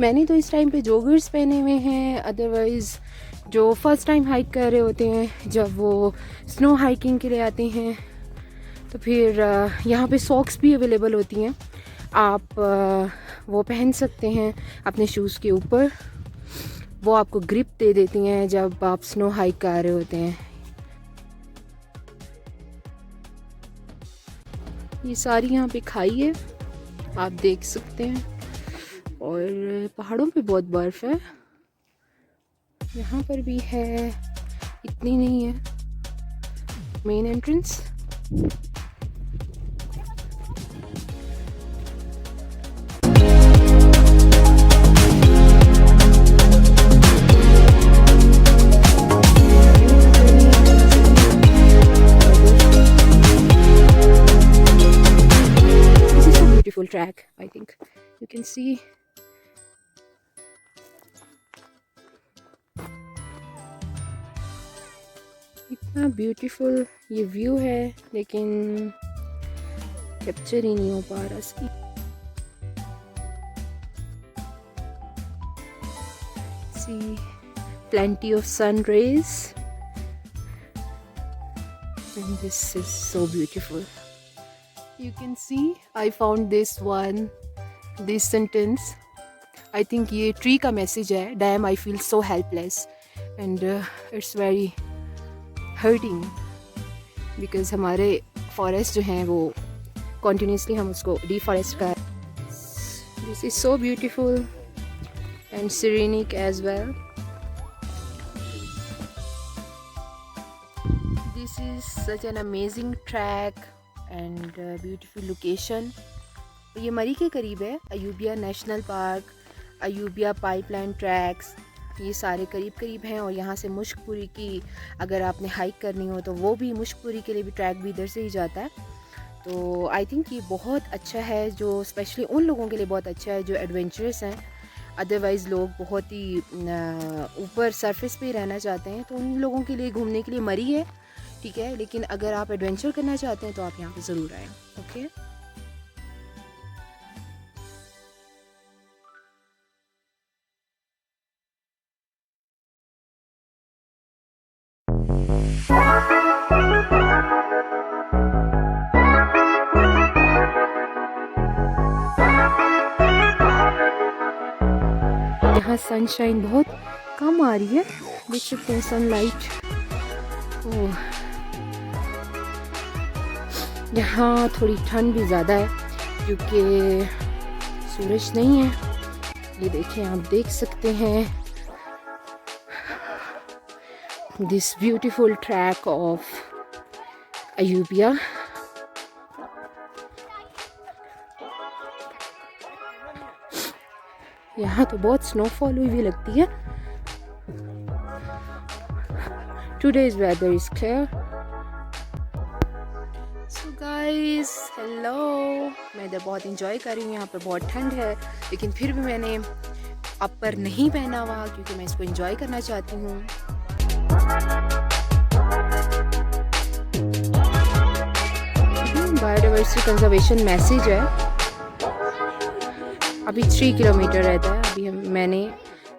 मैंने तो इस टाइम पे जॉगर्स पहने हुए हैं, अदरवाइज़ जो फर्स्ट टाइम हाइक कर रहे होते हैं जब वो स्नो हाइकिंग के लिए आते हैं तो फिर यहाँ पे सॉक्स भी अवेलेबल होती हैं, आप वो पहन सकते हैं अपने शूज़ के ऊपर। वो आपको ग्रिप दे देती हैं जब आप स्नो हाइक कर रहे होते हैं। ये सारी यहाँ पे खाई है, आप देख सकते हैं, और पहाड़ों पे बहुत बर्फ़ है। यहाँ पर भी है, इतनी नहीं है। Main entrance beautiful track, I think you can see. इतना ब्यूटीफुल ये व्यू है, लेकिन कैप्चर ही नहीं हो पा रहा इसकी। See plenty of sun rays and this is so beautiful. You can see I found this one, this sentence. I think ये tree का message है, damn I feel so helpless and it's very hurting because हमारे forest जो हैं वो continuously हम उसको deforest कर। This is so beautiful and serenic as well. This is such an amazing track and beautiful location. ये मरी के करीब है, Ayubia national park, Ayubia pipeline tracks, ये सारे करीब करीब हैं। और यहाँ से मुश्कपुरी की अगर आपने हाइक करनी हो तो वो भी मुश्कपुरी के लिए भी ट्रैक भी इधर से ही जाता है। तो आई थिंक ये बहुत अच्छा है, जो स्पेशली उन लोगों के लिए बहुत अच्छा है जो एडवेंचरस हैं। अदरवाइज़ लोग बहुत ही ऊपर सरफेस पे ही रहना चाहते हैं, तो उन लोगों के लिए घूमने के लिए मरी है, ठीक है। लेकिन अगर आप एडवेंचर करना चाहते हैं तो आप यहाँ पे ज़रूर आएँ, ओके। यहाँ सनशाइन बहुत कम आ रही है, देख सकते हैं सनलाइट। ओह, यहाँ थोड़ी ठंड भी ज़्यादा है क्योंकि सूरज नहीं है। ये देखें, आप देख सकते हैं this beautiful track of Ayubia. यहाँ तो बहुत स्नोफॉल हुई भी लगती है। Today's weather is clear. So guys, hello. मैं इधर बहुत इंजॉय कर रही हूँ, यहाँ पे बहुत ठंड है, लेकिन फिर भी मैंने अपर नहीं पहना हुआ क्योंकि मैं इसको इंजॉय करना चाहती हूँ। बायोडाइवर्सिटी कंजर्वेशन मैसेज है। अभी 3 किलोमीटर रहता है, अभी मैंने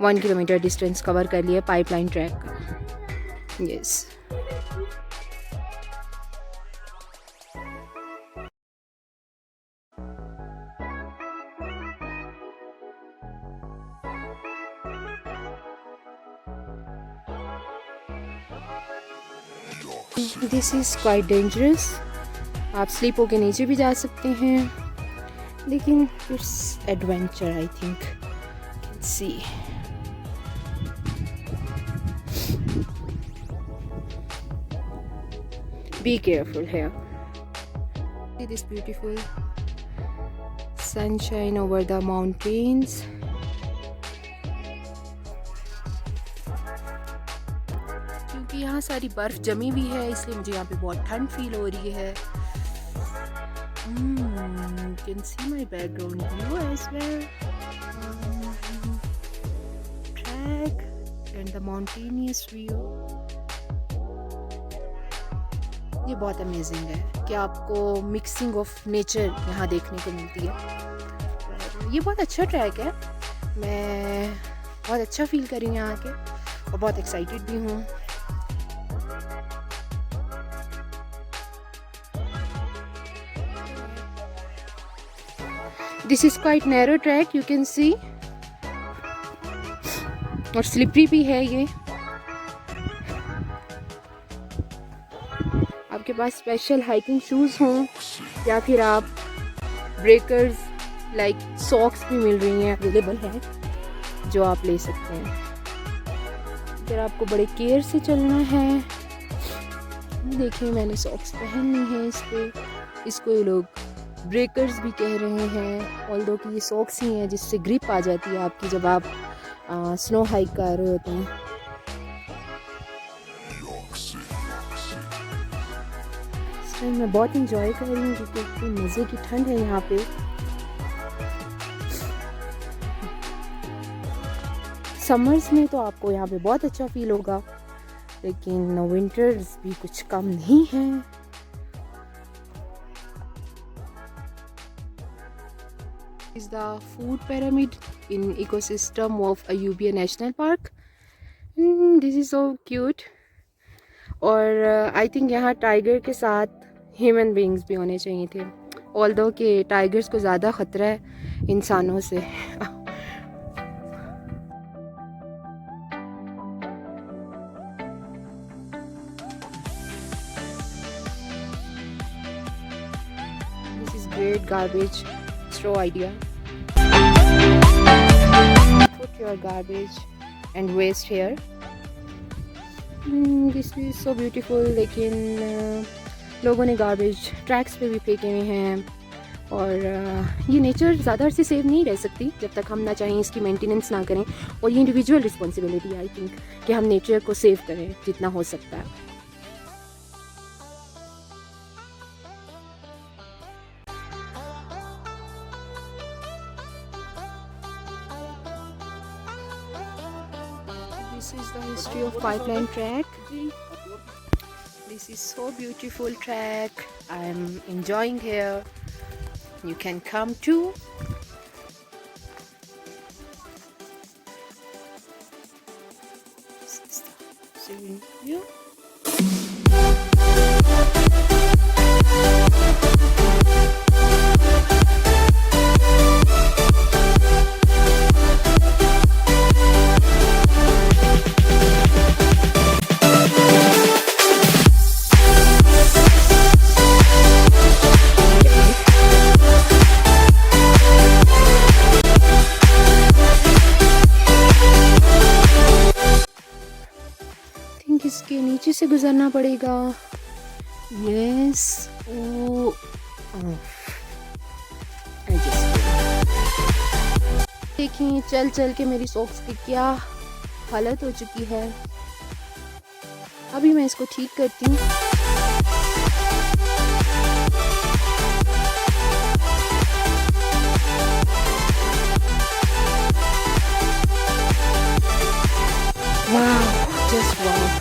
1 किलोमीटर डिस्टेंस कवर कर लिया पाइपलाइन ट्रैक का। Yes, this is quite dangerous. आप स्लीप होके नीचे भी जा सकते हैं, लेकिन it's adventure I think. Can see be careful here. See this beautiful sunshine over the mountains. क्योंकि यहाँ सारी बर्फ जमी हुई है, इसलिए मुझे यहाँ पे बहुत ठंड फील हो रही है। You can see my background view as well. Track and the mountainous view. ये बहुत अमेजिंग है कि आपको मिक्सिंग ऑफ नेचर यहाँ देखने को मिलती है। ये बहुत अच्छा ट्रैक है। मैं बहुत अच्छा फील कर रही हूँ यहाँ आके और बहुत एक्साइटेड भी हूँ। This is quite narrow track, you can see, और स्लिपरी भी है ये। आपके पास स्पेशल हाइकिंग शूज़ हों या फिर आप ब्रेकर्स लाइक सॉक्स भी मिल रही हैं, अवेलेबल है जो आप ले सकते हैं। अगर आपको बड़े केयर से चलना है, देखिए मैंने सॉक्स पहननी है इस पे, इसको ये लोग ब्रेकर्स भी कह रहे हैं, ऑल्दो कि ये सॉक्स ही हैं जिससे ग्रिप आ जाती है आपकी जब आप स्नो हाइक कर रहे होते हैं। इस टाइम मैं बहुत इंजॉय कर रही हूँ क्योंकि इतनी मज़े की ठंड है यहाँ पे। समर्स में तो आपको यहाँ पे बहुत अच्छा फील होगा, लेकिन विंटर्स भी कुछ कम नहीं है। Is the food pyramid in ecosystem of Ayubia National Park. This is so cute. और आई थिंक यहाँ टाइगर के साथ ह्यूमन बींग्स भी होने चाहिए थे, ऑल्दो कि टाइगर्स को ज़्यादा ख़तरा है इंसानों से। This is great garbage straw idea. Put your garbage and waste here. This is so beautiful, लेकिन लोगों ने गार्बेज ट्रैक्स पे भी फेंके हुए हैं और ये नेचर ज़्यादा से सेव नहीं रह सकती जब तक हम ना चाहें इसकी मेंटेनेंस ना करें, और ये इंडिविजुअल रिस्पॉन्सिबिलिटी आई थिंक कि हम नेचर को सेव करें जितना हो सकता है। This is the history of pipeline track. This is so beautiful track. I'm enjoying here. You can come too. This is the serene view. इसके नीचे से गुजरना पड़ेगा। यस, ओ देखिए चल चल के मेरी सॉक्स की क्या हालत हो चुकी है। अभी मैं इसको ठीक करती हूँ। वाह, जस्ट वाह।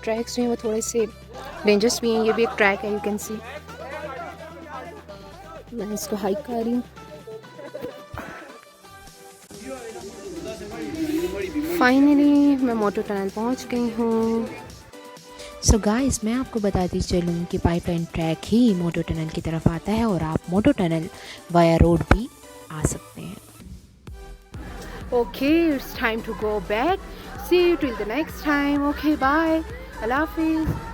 ट्रैक्स जो हैं वो थोड़े से डेंजरस भी हैं। ये भी एक ट्रैक है, यू कैन सी। मैं इसको हाइक कर रही हूँ। फाइनली मैं मोटो टनल पहुँच गई हूँ। सो गाइस, मैं आपको बताती चलूँ कि पाइपलाइन ट्रैक ही मोटो टनल की तरफ आता है और आप मोटो टनल वाया रोड भी आ सकते हैं। Okay, it's time to go back. See you till the next time. Okay, bye. Allah Hafiz.